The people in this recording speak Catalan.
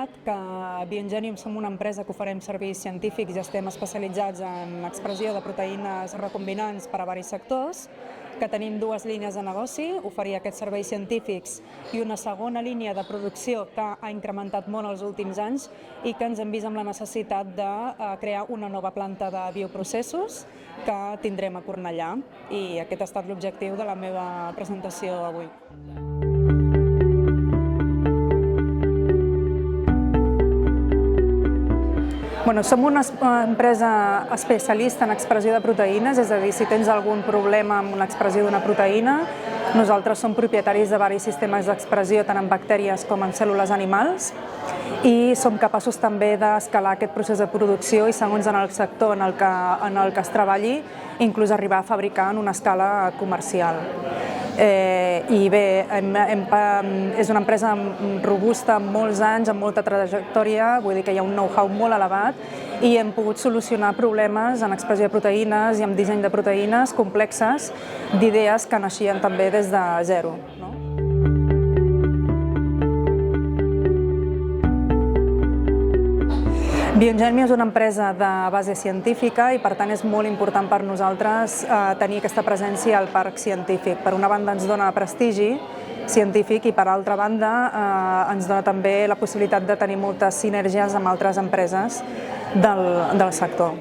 comentat que Biogenium som una empresa que oferim serveis científics i estem especialitzats en expressió de proteïnes recombinants per a diversos sectors, que tenim dues línies de negoci, oferir aquests serveis científics i una segona línia de producció que ha incrementat molt els últims anys i que ens hem vist amb la necessitat de crear una nova planta de bioprocessos que tindrem a Cornellà, i aquest ha estat l'objectiu de la meva presentació avui. Som una empresa especialista en expressió de proteïnes, és a dir, si tens algun problema amb l'expressió d'una proteïna, nosaltres som propietaris de diversos sistemes d'expressió tant en bactèries com en cèl·lules animals i som capaços també d'escalar aquest procés de producció i, segons en el sector en el que es treballi, inclús arribar a fabricar en una escala comercial. I bé, és una empresa robusta amb molts anys, amb molta trajectòria, vull dir que hi ha un know-how molt elevat i hem pogut solucionar problemes en expressió de proteïnes i en disseny de proteïnes complexes d'idees que naixien també des de zero. Biogenium és una empresa de base científica i, per tant, és molt important per nosaltres tenir aquesta presència al parc científic. Per una banda ens dona prestigi científic i, per altra banda, ens dona també la possibilitat de tenir moltes sinergies amb altres empreses del sector.